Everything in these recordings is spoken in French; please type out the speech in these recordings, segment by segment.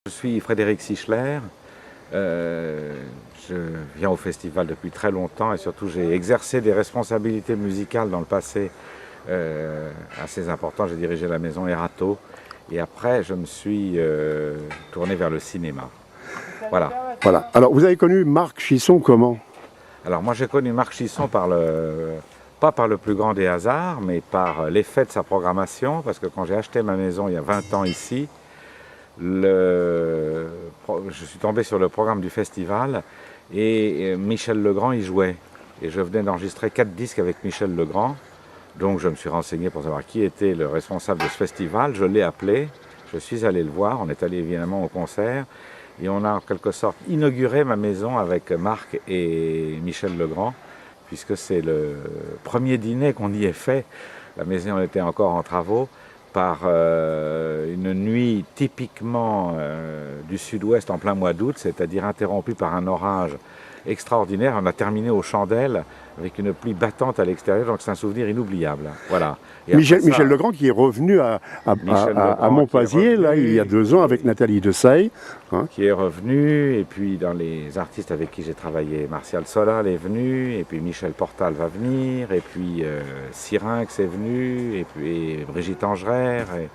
Je suis Frédéric Sichler, je viens au festival depuis très longtemps et surtout j'ai exercé des responsabilités musicales dans le passé assez importantes. J'ai dirigé la maison Erato et après je me suis tourné vers le cinéma. Voilà. Voilà. Alors vous avez connu Marc Chisson comment? Alors moi j'ai connu Marc Chisson pas par le plus grand des hasards, mais par l'effet de sa programmation, parce que quand j'ai acheté ma maison il y a 20 ans ici, je suis tombé sur le programme du festival et Michel Legrand y jouait. Et je venais d'enregistrer 4 disques avec Michel Legrand. Donc je me suis renseigné pour savoir qui était le responsable de ce festival. Je l'ai appelé, je suis allé le voir, on est allé évidemment au concert. Et on a en quelque sorte inauguré ma maison avec Marc et Michel Legrand, puisque c'est le premier dîner qu'on y ait fait. La maison était encore en travaux, par une nuit typiquement du sud-ouest en plein mois d'août, c'est-à-dire interrompue par un orage extraordinaire. On a terminé aux chandelles avec une pluie battante à l'extérieur, donc c'est un souvenir inoubliable. Voilà. Michel Legrand qui est revenu à Montpazier là, il y a 2 ans avec Nathalie Dessay. Hein. Qui est revenu, et puis dans les artistes avec qui j'ai travaillé, Martial Solal est venu, et puis Michel Portal va venir, et puis Syrinx est venu, et puis Brigitte Angerer, et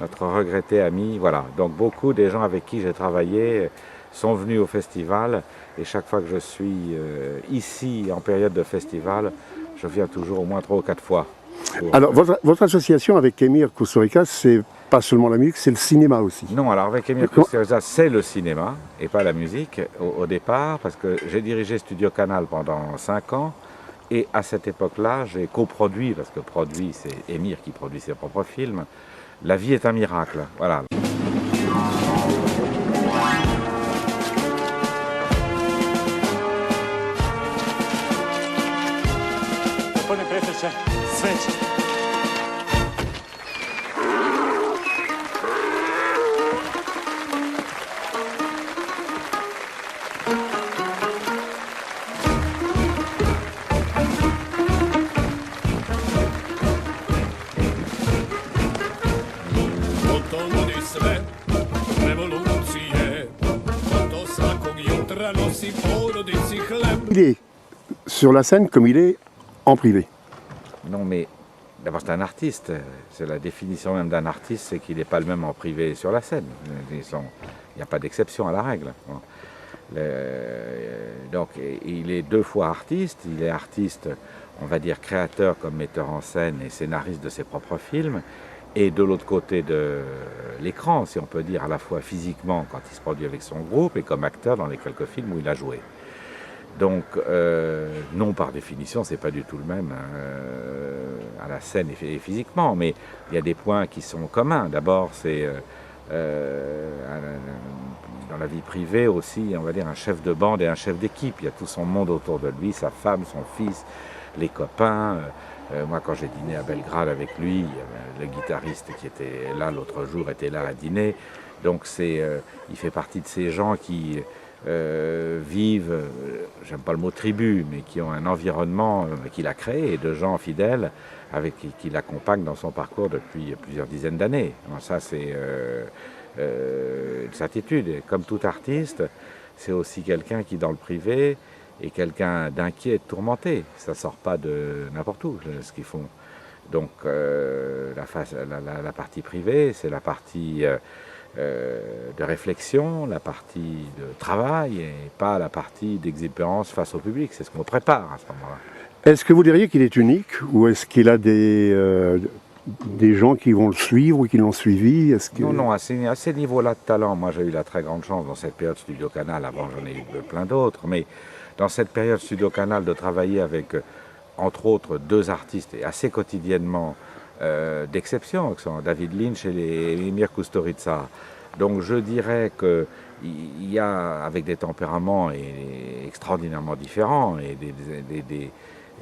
notre regretté ami. Voilà, donc beaucoup des gens avec qui j'ai travaillé sont venus au festival. Et chaque fois que je suis ici en période de festival, je viens toujours au moins 3 ou 4 fois. Alors votre association avec Émir Kusturica, c'est pas seulement la musique, c'est le cinéma aussi. Non, alors avec Émir Kusturica, c'est le cinéma et pas la musique au départ, parce que j'ai dirigé Studio Canal pendant 5 ans. Et à cette époque-là, j'ai coproduit, parce que produit, c'est Émir qui produit ses propres films, La vie est un miracle. Voilà. Il est sur la scène comme il est en privé. Non, mais d'abord c'est un artiste. C'est la définition même d'un artiste, c'est qu'il n'est pas le même en privé et sur la scène. Il n'y a pas d'exception à la règle. Donc il est 2 fois artiste. Il est artiste, on va dire créateur comme metteur en scène et scénariste de ses propres films. Et de l'autre côté de l'écran, si on peut dire, à la fois physiquement quand il se produit avec son groupe et comme acteur dans les quelques films où il a joué. Donc, non, par définition, c'est pas du tout le même à la scène et physiquement, mais il y a des points qui sont communs. D'abord, c'est dans la vie privée aussi, on va dire, un chef de bande et un chef d'équipe. Il y a tout son monde autour de lui, sa femme, son fils, les copains. Moi, quand j'ai dîné à Belgrade avec lui, le guitariste qui était là l'autre jour était là à dîner. Donc, il fait partie de ces gens qui vivent, j'aime pas le mot tribu, mais qui ont un environnement qu'il a créé et de gens fidèles qui l'accompagnent dans son parcours depuis plusieurs dizaines d'années. Ça, c'est une certitude. Et comme tout artiste, c'est aussi quelqu'un qui, dans le privé, est quelqu'un d'inquiet et de tourmenté. Ça sort pas de n'importe où, ce qu'ils font. Donc, la partie privée, c'est la partie de réflexion, la partie de travail et pas la partie d'exubérance face au public. C'est ce qu'on prépare à ce moment-là. Est-ce que vous diriez qu'il est unique ou est-ce qu'il a des gens qui vont le suivre ou qui l'ont suivi? Non, à ces niveaux-là de talent, moi j'ai eu la très grande chance dans cette période Studio Canal, avant j'en ai eu plein d'autres, mais dans cette période Studio Canal de travailler avec, entre autres, 2 artistes et assez quotidiennement d'exception, qui sont David Lynch et Émir Kusturica. Donc je dirais qu'il y a, avec des tempéraments extraordinairement différents et des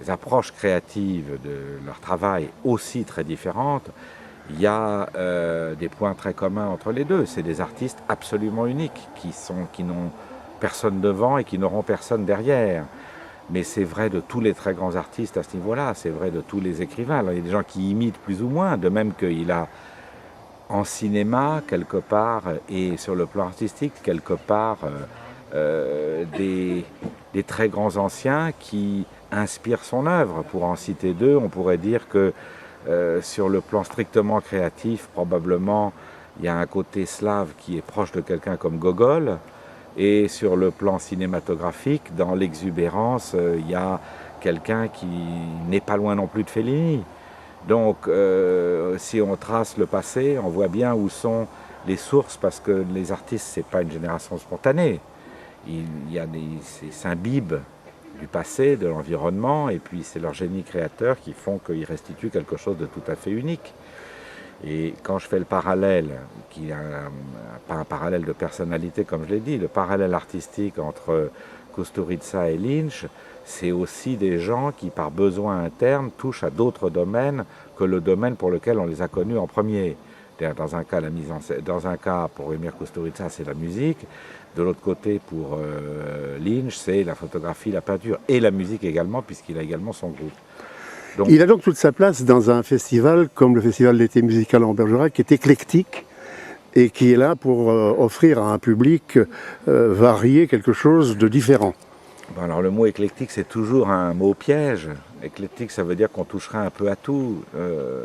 approches créatives de leur travail aussi très différentes, il y a des points très communs entre les deux. C'est des artistes absolument uniques qui n'ont personne devant et qui n'auront personne derrière. Mais c'est vrai de tous les très grands artistes à ce niveau-là, c'est vrai de tous les écrivains. Alors, il y a des gens qui imitent plus ou moins, de même qu'il a en cinéma, quelque part, et sur le plan artistique, quelque part, des très grands anciens qui inspirent son œuvre. Pour en citer deux, on pourrait dire que sur le plan strictement créatif, probablement, il y a un côté slave qui est proche de quelqu'un comme Gogol, et sur le plan cinématographique, dans l'exubérance, il y a quelqu'un qui n'est pas loin non plus de Fellini. Donc, si on trace le passé, on voit bien où sont les sources, parce que les artistes, c'est pas une génération spontanée. Ils s'imbibent du passé, de l'environnement, et puis c'est leur génie créateur qui font qu'ils restituent quelque chose de tout à fait unique. Et quand je fais le parallèle, qui est pas un parallèle de personnalité comme je l'ai dit, le parallèle artistique entre Kusturica et Lynch, c'est aussi des gens qui, par besoin interne, touchent à d'autres domaines que le domaine pour lequel on les a connus en premier. Dans un cas, la mise en scène, dans un cas, pour Emir Kusturica, c'est la musique. De l'autre côté, pour Lynch, c'est la photographie, la peinture et la musique également, puisqu'il a également son groupe. Donc, il a donc toute sa place dans un festival comme le Festival d'été musical en Bergerac, qui est éclectique et qui est là pour offrir à un public varié quelque chose de différent. Bon, alors le mot éclectique, c'est toujours un mot piège. Éclectique, ça veut dire qu'on touchera un peu à tout,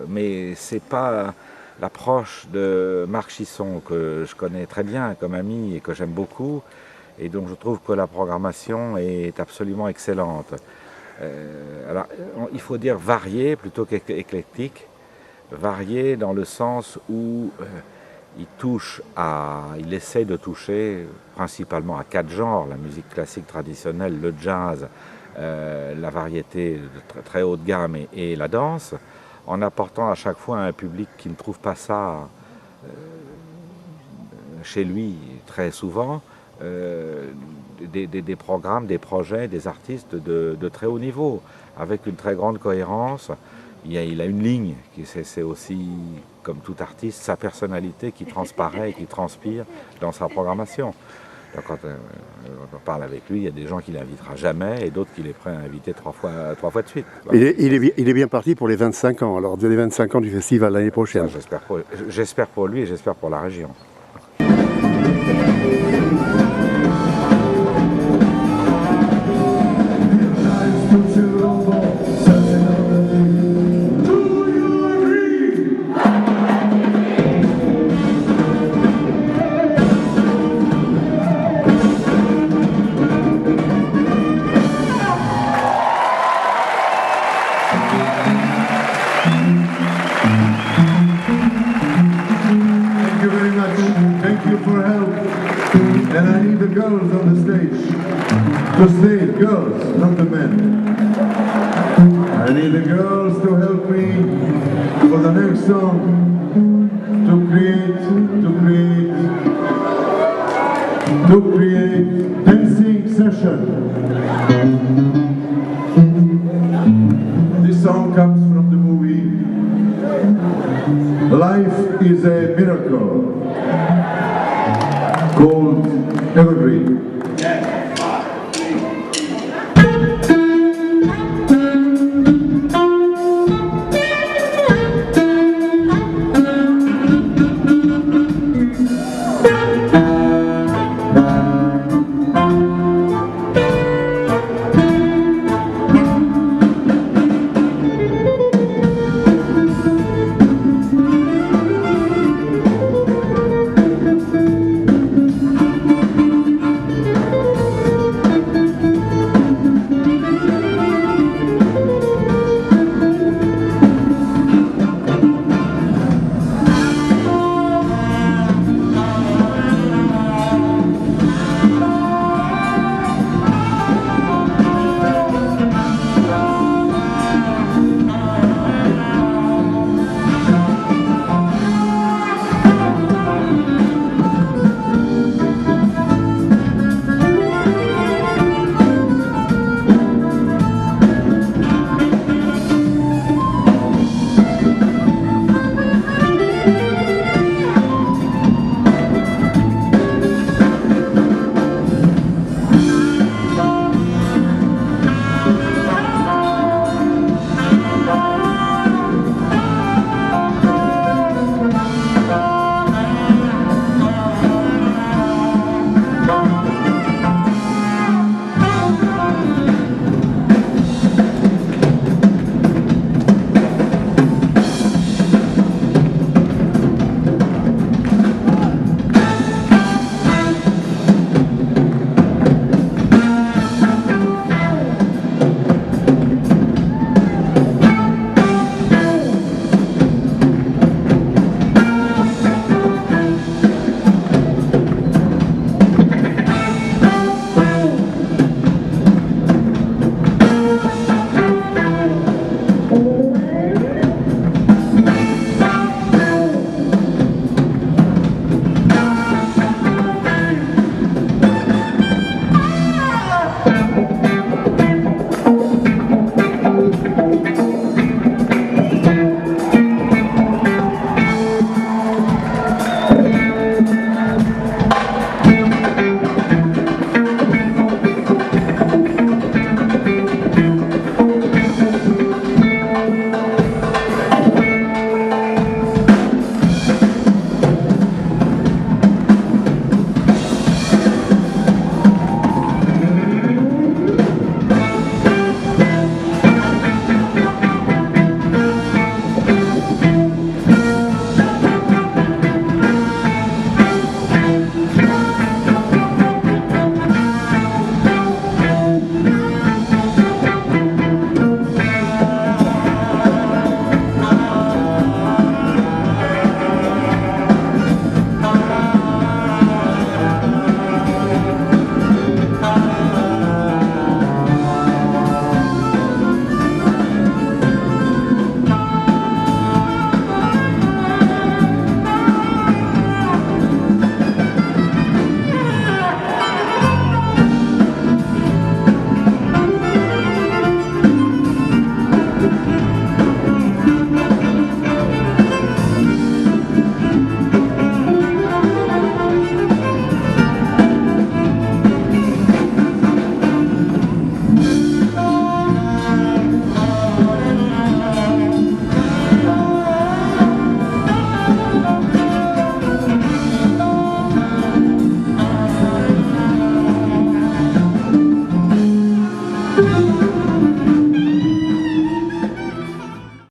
mais c'est pas l'approche de Marc Chisson, que je connais très bien comme ami et que j'aime beaucoup, et donc je trouve que la programmation est absolument excellente. Alors, il faut dire varié plutôt qu'éclectique. Varié dans le sens où il essaie de toucher principalement à 4 genres: la musique classique traditionnelle, le jazz, la variété de très haut de gamme et la danse, en apportant à chaque fois à un public qui ne trouve pas ça chez lui très souvent, des programmes, des projets, des artistes de très haut niveau, avec une très grande cohérence. Il a une ligne, c'est aussi, comme tout artiste, sa personnalité qui transparaît et qui transpire dans sa programmation. Donc quand on parle avec lui, il y a des gens qu'il n'invitera jamais et d'autres qu'il est prêt à inviter trois fois de suite. Voilà. Il est bien parti pour les 25 ans, alors les 25 ans du festival l'année prochaine. J'espère pour lui et j'espère pour la région. And I need the girls on the stage to stay, girls, not the men. I need the girls to help me for the next song, to create dancing session. This song comes from the movie Life is a Miracle, called Evergreen.